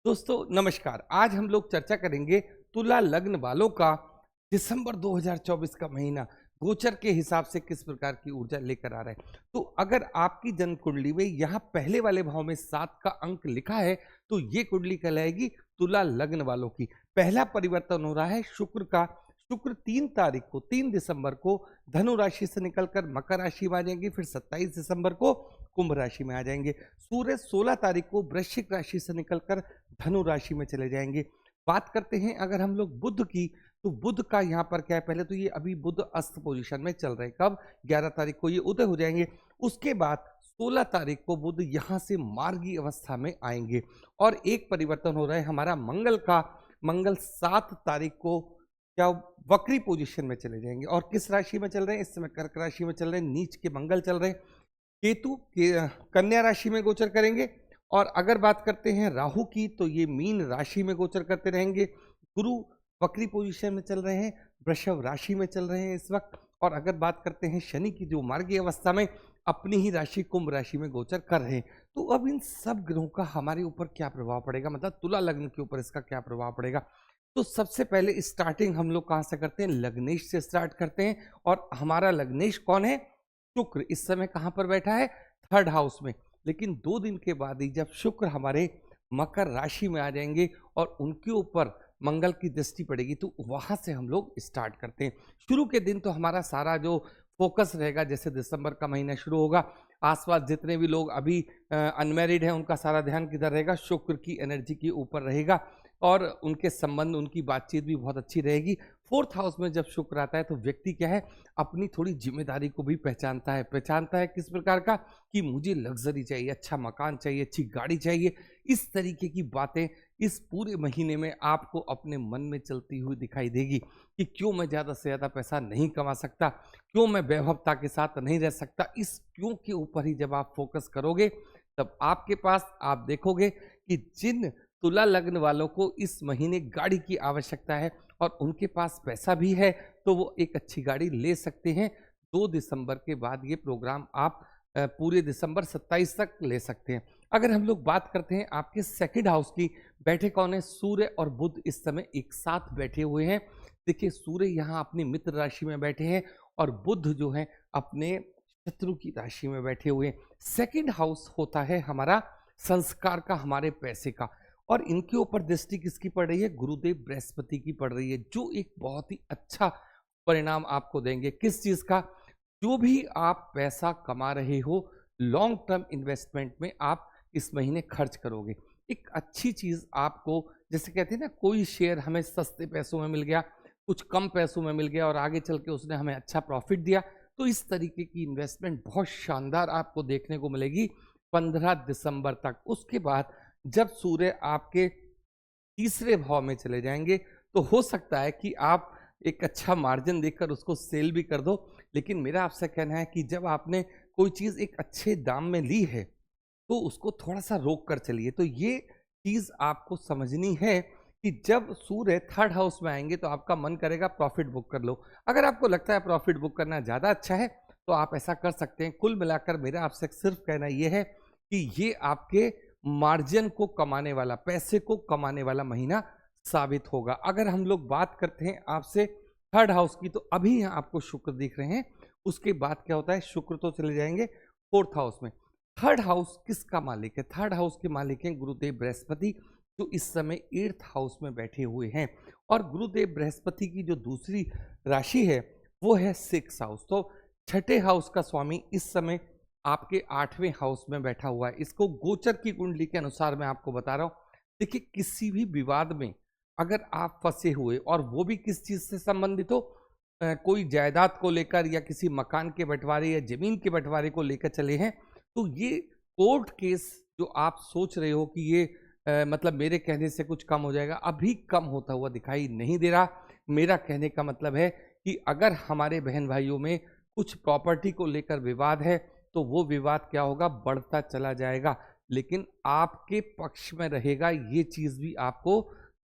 दोस्तों नमस्कार। आज हम लोग चर्चा करेंगे तुला लग्न वालों का दिसंबर 2024 का महीना गोचर के हिसाब से किस प्रकार की ऊर्जा लेकर आ रहा है। तो अगर आपकी जन्म कुंडली में यहाँ पहले वाले भाव में 7 का अंक लिखा है तो ये कुंडली कहलाएगी तुला लग्न वालों की। पहला परिवर्तन हो रहा है शुक्र का। शुक्र 3 दिसंबर को धनु राशि से निकलकर मकर राशि में आ जाएंगे, फिर 27 दिसंबर को कुंभ राशि में आ जाएंगे। सूर्य 16 तारीख को वृश्चिक राशि से निकलकर धनु राशि में चले जाएंगे। बात करते हैं अगर हम लोग बुध की, तो बुध का यहाँ पर क्या है, पहले तो ये अभी बुध अस्त पोजीशन में चल रहे हैं। कब? 11 तारीख को ये उदय हो जाएंगे। उसके बाद 16 तारीख को बुध यहाँ से मार्गी अवस्था में आएंगे। और एक परिवर्तन हो रहा है हमारा मंगल का। मंगल 7 तारीख को क्या वक्री पोजीशन में चले जाएंगे। और किस राशि में चल रहे हैं इस समय? कर्क राशि में चल रहे हैं। नीच के मंगल चल रहे हैं। केतु के कन्या राशि में गोचर करेंगे। और अगर बात करते हैं राहु की, तो ये मीन राशि में गोचर करते रहेंगे। गुरु वक्री पोजीशन में चल रहे हैं, वृषभ राशि में चल रहे हैं इस वक्त। और अगर बात करते हैं शनि की, जो मार्गी अवस्था में अपनी ही राशि कुंभ राशि में गोचर कर रहे हैं। तो अब इन सब ग्रहों का हमारे ऊपर क्या प्रभाव पड़ेगा, मतलब तुला लग्न के ऊपर इसका क्या प्रभाव पड़ेगा। तो सबसे पहले स्टार्टिंग हम लोग कहाँ से करते हैं? लग्नेश से स्टार्ट करते हैं। और हमारा लग्नेश कौन है? शुक्र। इस समय कहाँ पर बैठा है? 3rd हाउस में। लेकिन 2 दिन के बाद ही जब शुक्र हमारे मकर राशि में आ जाएंगे और उनके ऊपर मंगल की दृष्टि पड़ेगी, तो वहां से हम लोग स्टार्ट करते हैं। शुरू के दिन तो हमारा सारा जो फोकस रहेगा, जैसे दिसंबर का महीना शुरू होगा, आसपास जितने भी लोग अभी अनमैरिड हैं उनका सारा ध्यान किधर रहेगा? शुक्र की एनर्जी के ऊपर रहेगा। और उनके संबंध, उनकी बातचीत भी बहुत अच्छी रहेगी। 4th हाउस में जब शुक्र आता है तो व्यक्ति क्या है, अपनी थोड़ी जिम्मेदारी को भी पहचानता है किस प्रकार का, कि मुझे लग्जरी चाहिए, अच्छा मकान चाहिए, अच्छी गाड़ी चाहिए। इस तरीके की बातें इस पूरे महीने में आपको अपने मन में चलती हुई दिखाई देगी कि क्यों मैं ज़्यादा से ज़्यादा पैसा नहीं कमा सकता, क्यों मैं वैभवता के साथ नहीं रह सकता। इस क्यों के ऊपर ही जब आप फोकस करोगे, तब आपके पास आप देखोगे कि जिन तुला लग्न वालों को इस महीने गाड़ी की आवश्यकता है और उनके पास पैसा भी है, तो वो एक अच्छी गाड़ी ले सकते हैं। 2 दिसंबर के बाद ये प्रोग्राम आप पूरे दिसंबर 27 तक ले सकते हैं। अगर हम लोग बात करते हैं आपके 2nd हाउस की, बैठे कौन है? सूर्य और बुध इस समय एक साथ बैठे हुए हैं। देखिए, सूर्य यहाँ अपनी मित्र राशि में बैठे हैं और बुध जो है अपने शत्रु की राशि में बैठे हुए हैं। 2nd हाउस होता है हमारा संस्कार का, हमारे पैसे का। और इनके ऊपर दृष्टि किसकी पड़ रही है? गुरुदेव बृहस्पति की पड़ रही है, जो एक बहुत ही अच्छा परिणाम आपको देंगे। किस चीज का? जो भी आप पैसा कमा रहे हो, लॉन्ग टर्म इन्वेस्टमेंट में आप इस महीने खर्च करोगे। एक अच्छी चीज आपको, जैसे कहते हैं ना, कोई शेयर हमें सस्ते पैसों में मिल गया, कुछ कम पैसों में मिल गया और आगे चल के उसने हमें अच्छा प्रॉफिट दिया। तो इस तरीके की इन्वेस्टमेंट बहुत शानदार आपको देखने को मिलेगी 15 दिसंबर तक। उसके बाद जब सूर्य आपके तीसरे भाव में चले जाएंगे, तो हो सकता है कि आप एक अच्छा मार्जिन देखकर उसको सेल भी कर दो। लेकिन मेरा आपसे कहना है कि जब आपने कोई चीज़ एक अच्छे दाम में ली है, तो उसको थोड़ा सा रोक कर चलिए। तो ये चीज़ आपको समझनी है कि जब सूर्य 3rd हाउस में आएंगे तो आपका मन करेगा प्रॉफिट बुक कर लो। अगर आपको लगता है प्रॉफिट बुक करना ज़्यादा अच्छा है, तो आप ऐसा कर सकते हैं। कुल मिलाकर मेरा आपसे सिर्फ कहना यह है कि ये आपके मार्जिन को कमाने वाला, पैसे को कमाने वाला महीना साबित होगा। अगर हम लोग बात करते हैं आपसे 3rd हाउस की, तो अभी यहाँ आपको शुक्र दिख रहे हैं। उसके बाद क्या होता है? शुक्र तो चले जाएंगे 4th हाउस में। 3rd हाउस किसका मालिक है? 3rd हाउस के मालिक हैं गुरुदेव बृहस्पति, जो इस समय 8th हाउस में बैठे हुए हैं। और गुरुदेव बृहस्पति की जो दूसरी राशि है वो है 6th हाउस। तो 6ठे हाउस का स्वामी इस समय आपके 8वें हाउस में बैठा हुआ है। इसको गोचर की कुंडली के अनुसार मैं आपको बता रहा हूं। देखिए, किसी भी विवाद में अगर आप फंसे हुए, और वो भी किस चीज से संबंधित हो, कोई जायदाद को लेकर या किसी मकान के बंटवारे या जमीन के बंटवारे को लेकर चले हैं, तो ये कोर्ट केस जो आप सोच रहे हो कि ये मतलब मेरे कहने से कुछ कम हो जाएगा, अभी कम होता हुआ दिखाई नहीं दे रहा। मेरा कहने का मतलब है कि अगर हमारे बहन भाइयों में कुछ प्रॉपर्टी को लेकर विवाद है, तो वो विवाद क्या होगा? बढ़ता चला जाएगा। लेकिन आपके पक्ष में रहेगा, ये चीज भी आपको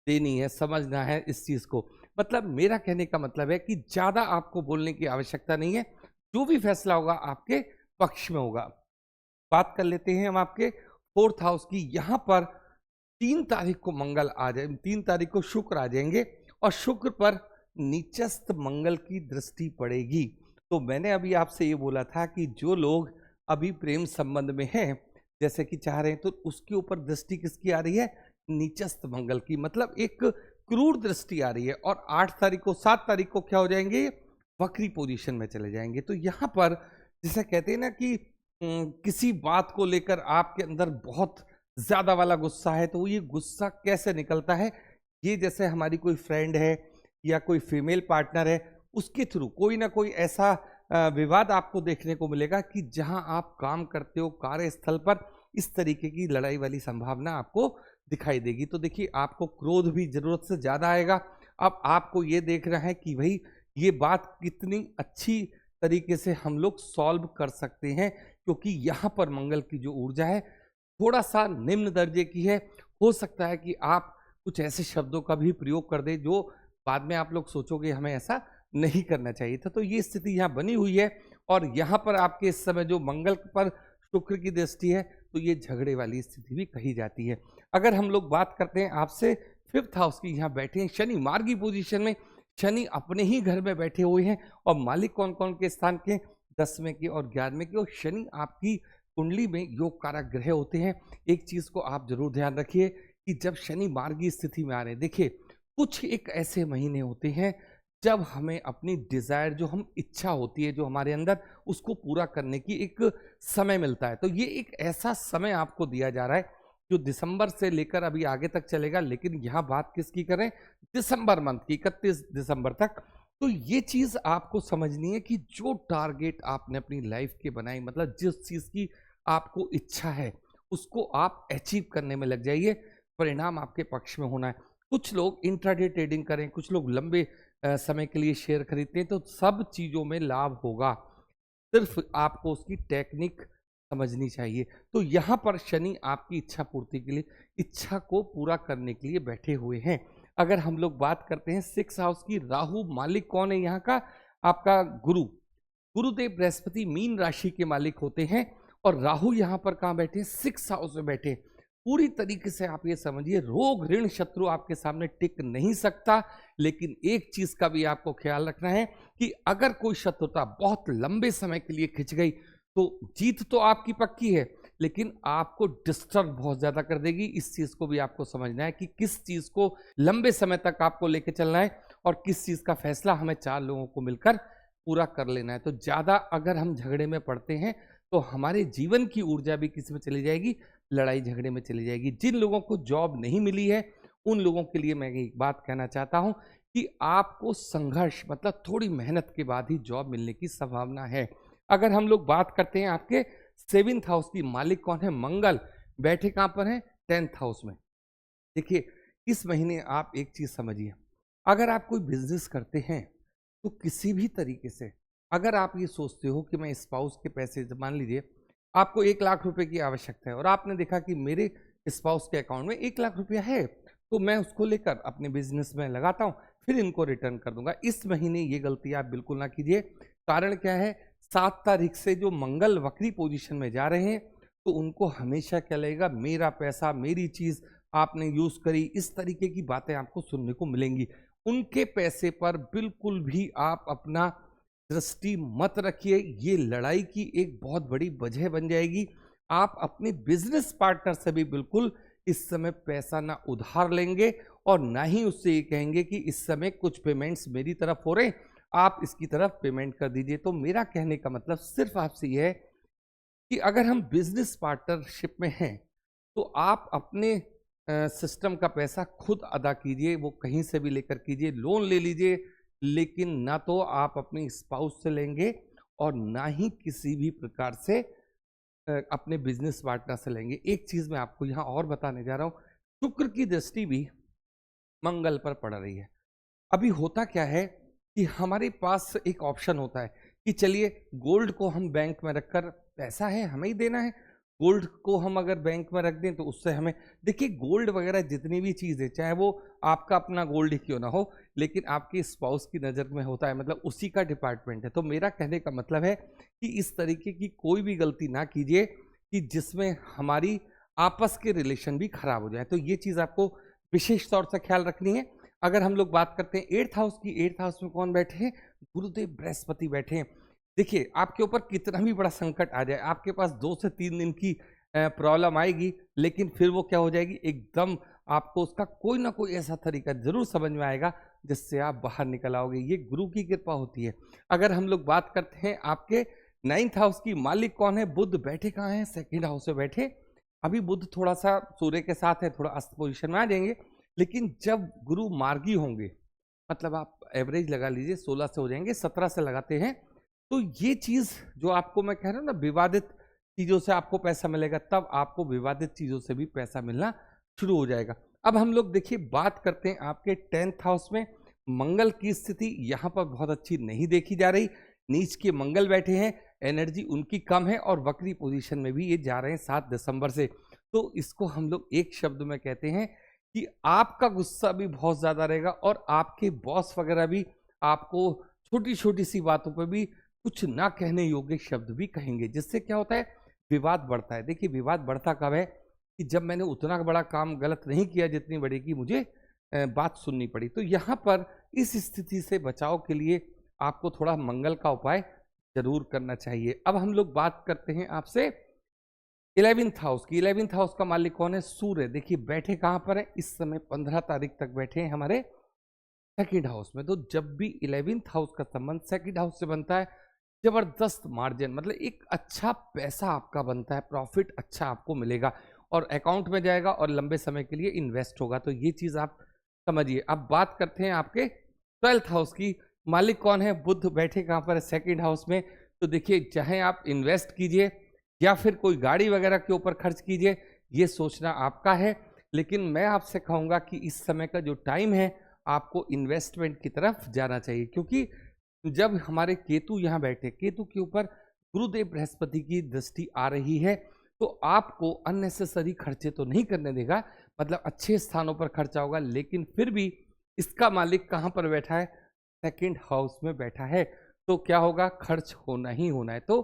देनी है, समझना है इस चीज को। मतलब मेरा कहने का मतलब है कि ज्यादा आपको बोलने की आवश्यकता नहीं है। जो भी फैसला होगा आपके पक्ष में होगा। बात कर लेते हैं हम आपके 4th हाउस की। यहाँ पर 3 तारीख को मंगल आ जाए, 3 तारीख को शुक्र आ जाएंगे और शुक्र पर नीचस्थ मंगल की दृष्टि पड़ेगी। तो मैंने अभी आपसे ये बोला था कि जो लोग अभी प्रेम संबंध में हैं, जैसे कि चाह रहे हैं, तो उसके ऊपर दृष्टि किसकी आ रही है? नीचस्थ मंगल की, मतलब एक क्रूर दृष्टि आ रही है। और 8 तारीख को 7 तारीख को क्या हो जाएंगे? वक्री पोजीशन में चले जाएंगे। तो यहाँ पर जैसे कहते हैं ना कि किसी बात को लेकर आपके अंदर बहुत ज्यादा वाला गुस्सा है, तो ये गुस्सा कैसे निकलता है? ये जैसे हमारी कोई फ्रेंड है या कोई फीमेल पार्टनर है, उसके थ्रू कोई ना कोई ऐसा विवाद आपको देखने को मिलेगा कि जहां आप काम करते हो कार्यस्थल पर, इस तरीके की लड़ाई वाली संभावना आपको दिखाई देगी। तो देखिए, आपको क्रोध भी जरूरत से ज्यादा आएगा। अब आपको ये देखना है कि भाई ये बात कितनी अच्छी तरीके से हम लोग सॉल्व कर सकते हैं, क्योंकि यहाँ पर मंगल की जो ऊर्जा है थोड़ा सा निम्न दर्जे की है। हो सकता है कि आप कुछ ऐसे शब्दों का भी प्रयोग कर दें जो बाद में आप लोग सोचोगे हमें ऐसा नहीं करना चाहिए था। तो ये स्थिति यहाँ बनी हुई है और यहाँ पर आपके इस समय जो मंगल पर शुक्र की दृष्टि है, तो ये झगड़े वाली स्थिति भी कही जाती है। अगर हम लोग बात करते हैं आपसे 5th हाउस की, यहाँ बैठे हैं शनि मार्गी पोजीशन में, शनि अपने ही घर में बैठे हुए हैं और मालिक कौन कौन के स्थान के? 10वें के और 11वें के। और शनि आपकी कुंडली में योग कारक ग्रह होते हैं। एक चीज को आप जरूर ध्यान रखिए कि जब शनि मार्गी स्थिति में आ रहे हैं, देखिए कुछ एक ऐसे महीने होते हैं जब हमें अपनी डिजायर, जो हम इच्छा होती है जो हमारे अंदर, उसको पूरा करने की एक समय मिलता है। तो ये एक ऐसा समय आपको दिया जा रहा है जो दिसंबर से लेकर अभी आगे तक चलेगा। लेकिन यहाँ बात किसकी करें? दिसंबर मंथ की, 31 दिसंबर तक। तो ये चीज आपको समझनी है कि जो टारगेट आपने अपनी लाइफ के बनाई, मतलब जिस चीज की आपको इच्छा है, उसको आप अचीव करने में लग जाइए। परिणाम आपके पक्ष में होना है। कुछ लोग इंट्राडे ट्रेडिंग करें, कुछ लोग लंबे समय के लिए शेयर खरीदते हैं, तो सब चीजों में लाभ होगा। सिर्फ आपको उसकी टेक्निक समझनी चाहिए। तो यहाँ पर शनि आपकी इच्छा पूर्ति के लिए, इच्छा को पूरा करने के लिए बैठे हुए हैं। अगर हम लोग बात करते हैं 6th हाउस की, राहु मालिक कौन है यहाँ का? आपका गुरु। गुरुदेव बृहस्पति मीन राशि के मालिक होते हैं और राहु यहाँ पर कहाँ बैठे? 6th हाउस में बैठे। पूरी तरीके से आप ये समझिए, रोग ऋण शत्रु आपके सामने टिक नहीं सकता। लेकिन एक चीज का भी आपको ख्याल रखना है कि अगर कोई शत्रुता बहुत लंबे समय के लिए खिंच गई, तो जीत तो आपकी पक्की है, लेकिन आपको डिस्टर्ब बहुत ज्यादा कर देगी। इस चीज को भी आपको समझना है कि किस चीज को लंबे समय तक आपको लेके चलना है और किस चीज का फैसला हमें 4 लोगों को मिलकर पूरा कर लेना है। तो ज्यादा अगर हम झगड़े में पड़ते हैं, तो हमारे जीवन की ऊर्जा भी किस में चली जाएगी? लड़ाई झगड़े में चली जाएगी। जिन लोगों को जॉब नहीं मिली है, उन लोगों के लिए मैं एक बात कहना चाहता हूं कि आपको संघर्ष, मतलब थोड़ी मेहनत के बाद ही जॉब मिलने की संभावना है। अगर हम लोग बात करते हैं आपके 7th हाउस की, मालिक कौन है? मंगल। बैठे कहां पर है? 10th हाउस में। देखिए, इस महीने आप एक चीज समझिए, अगर आप कोई बिजनेस करते हैं, तो किसी भी तरीके से अगर आप ये सोचते हो कि मैं स्पाउस के पैसे, मान लीजिए आपको 1 लाख रुपए की आवश्यकता है और आपने देखा कि मेरे स्पाउस के अकाउंट में 1 लाख रुपया है, तो मैं उसको लेकर अपने बिजनेस में लगाता हूं, फिर इनको रिटर्न कर दूंगा। इस महीने ये गलती आप बिल्कुल ना कीजिए। कारण क्या है? 7 तारीख से जो मंगल वक्री पोजीशन में जा रहे हैं, तो उनको हमेशा क्या लगेगा? मेरा पैसा, मेरी चीज आपने यूज करी, इस तरीके की बातें आपको सुनने को मिलेंगी। उनके पैसे पर बिल्कुल भी आप अपना दृष्टि मत रखिए। ये लड़ाई की एक बहुत बड़ी वजह बन जाएगी। आप अपने बिजनेस पार्टनर से भी बिल्कुल इस समय पैसा ना उधार लेंगे और ना ही उससे ये कहेंगे कि इस समय कुछ पेमेंट्स मेरी तरफ हो रहे, आप इसकी तरफ पेमेंट कर दीजिए। तो मेरा कहने का मतलब सिर्फ आपसे यह है कि अगर हम बिजनेस पार्टनरशिप में हैं, तो आप अपने सिस्टम का पैसा खुद अदा कीजिए। वो कहीं से भी लेकर कीजिए, लोन ले लीजिए, लेकिन ना तो आप अपने स्पाउस से लेंगे और ना ही किसी भी प्रकार से अपने बिजनेस पार्टनर से लेंगे। एक चीज मैं आपको यहां और बताने जा रहा हूं, शुक्र की दृष्टि भी मंगल पर पड़ रही है। अभी होता क्या है कि हमारे पास एक ऑप्शन होता है कि चलिए गोल्ड को हम बैंक में रखकर, पैसा है हमें ही देना है, गोल्ड को हम अगर बैंक में रख दें तो उससे हमें, देखिए गोल्ड वगैरह जितनी भी चीजें, चाहे वो आपका अपना गोल्ड ही क्यों ना हो, लेकिन आपके स्पाउस की नज़र में होता है, मतलब उसी का डिपार्टमेंट है। तो मेरा कहने का मतलब है कि इस तरीके की कोई भी गलती ना कीजिए कि जिसमें हमारी आपस के रिलेशन भी खराब हो जाए। तो ये चीज आपको विशेष तौर से ख्याल रखनी है। अगर हम लोग बात करते हैं 8th हाउस की, 8th हाउस में कौन बैठे हैं? गुरुदेव बृहस्पति बैठे हैं। देखिए, आपके ऊपर कितना भी बड़ा संकट आ जाए, आपके पास 2 से 3 दिन की प्रॉब्लम आएगी, लेकिन फिर वो क्या हो जाएगी, एकदम आपको उसका कोई ना कोई ऐसा तरीका जरूर समझ में आएगा जिससे आप बाहर निकल आओगे। ये गुरु की कृपा होती है। अगर हम लोग बात करते हैं आपके 9th हाउस की, मालिक कौन है? बुध बैठे कहाँ हैं? 2nd हाउस में बैठे। अभी बुध थोड़ा सा सूर्य के साथ है, थोड़ा अस्त पोजिशन में आ जाएंगे, लेकिन जब गुरु मार्गी होंगे, मतलब आप एवरेज लगा लीजिए 16 से हो जाएंगे, 17 से लगाते हैं, तो ये चीज जो आपको मैं कह रहा हूँ ना, विवादित चीजों से आपको पैसा मिलेगा, तब आपको विवादित चीजों से भी पैसा मिलना शुरू हो जाएगा। अब हम लोग देखिए बात करते हैं आपके 10th हाउस में। मंगल की स्थिति यहाँ पर बहुत अच्छी नहीं देखी जा रही। नीच के मंगल बैठे हैं, एनर्जी उनकी कम है और वक्री पोजीशन में भी ये जा रहे हैं 7 दिसंबर से। तो इसको हम लोग एक शब्द में कहते हैं कि आपका गुस्सा भी बहुत ज्यादा रहेगा और आपके बॉस वगैरह भी आपको छोटी छोटी सी बातों पर भी कुछ ना कहने योग्य शब्द भी कहेंगे, जिससे क्या होता है, विवाद बढ़ता है। देखिए, विवाद बढ़ता कब है कि जब मैंने उतना बड़ा काम गलत नहीं किया जितनी बड़ी की मुझे बात सुननी पड़ी। तो यहाँ पर इस स्थिति से बचाव के लिए आपको थोड़ा मंगल का उपाय जरूर करना चाहिए। अब हम लोग बात करते हैं आपसे 11th हाउस की। 11th हाउस का मालिक कौन है? सूर्य। देखिए बैठे कहाँ पर है इस समय? 15 तारीख तक बैठे हैं हमारे 2nd हाउस में। तो जब भी 11th हाउस का संबंध 2nd हाउस से बनता है, जबरदस्त मार्जिन, मतलब एक अच्छा पैसा आपका बनता है, प्रॉफिट अच्छा आपको मिलेगा और अकाउंट में जाएगा और लंबे समय के लिए इन्वेस्ट होगा। तो ये चीज आप समझिए। अब बात करते हैं आपके 12th हाउस की। मालिक कौन है? बुध बैठे कहाँ पर है? 2nd हाउस में। तो देखिए, चाहे आप इन्वेस्ट कीजिए या फिर कोई गाड़ी वगैरह के ऊपर खर्च कीजिए, ये सोचना आपका है, लेकिन मैं आपसे कहूंगा कि इस समय का जो टाइम है आपको इन्वेस्टमेंट की तरफ जाना चाहिए, क्योंकि जब हमारे केतु यहाँ बैठे, केतु के ऊपर गुरुदेव बृहस्पति की दृष्टि आ रही है, तो आपको अननेसेसरी खर्चे तो नहीं करने देगा, मतलब अच्छे स्थानों पर खर्चा होगा, लेकिन फिर भी इसका मालिक कहाँ पर बैठा है? 2nd हाउस में बैठा है। तो क्या होगा? खर्च होना ही होना है। तो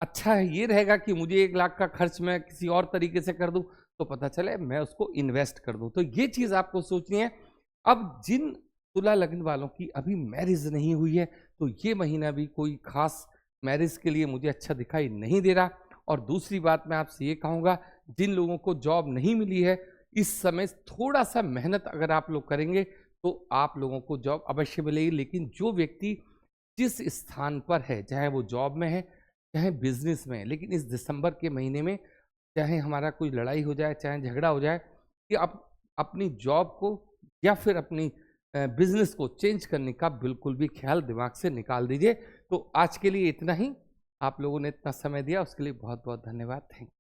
अच्छा है, ये रहेगा कि मुझे 1 लाख का खर्च मैं किसी और तरीके से कर दूं, तो पता चले मैं उसको इन्वेस्ट कर दूं। तो ये चीज आपको सोचनी है। अब जिन तुला लग्न वालों की अभी मैरिज नहीं हुई है, तो ये महीना भी कोई खास मैरिज के लिए मुझे अच्छा दिखाई नहीं दे रहा। और दूसरी बात मैं आपसे ये कहूँगा, जिन लोगों को जॉब नहीं मिली है, इस समय थोड़ा सा मेहनत अगर आप लोग करेंगे तो आप लोगों को जॉब अवश्य मिलेगी। लेकिन जो व्यक्ति जिस स्थान पर है, चाहे वो जॉब में है चाहे बिजनेस में है, लेकिन इस दिसंबर के महीने में चाहे हमारा कोई लड़ाई हो जाए, चाहे झगड़ा हो जाए, कि आप अपनी जॉब को या फिर अपनी बिजनेस को चेंज करने का बिल्कुल भी ख्याल दिमाग से निकाल दीजिए। तो आज के लिए इतना ही। आप लोगों ने इतना समय दिया उसके लिए बहुत बहुत धन्यवाद। Thank you.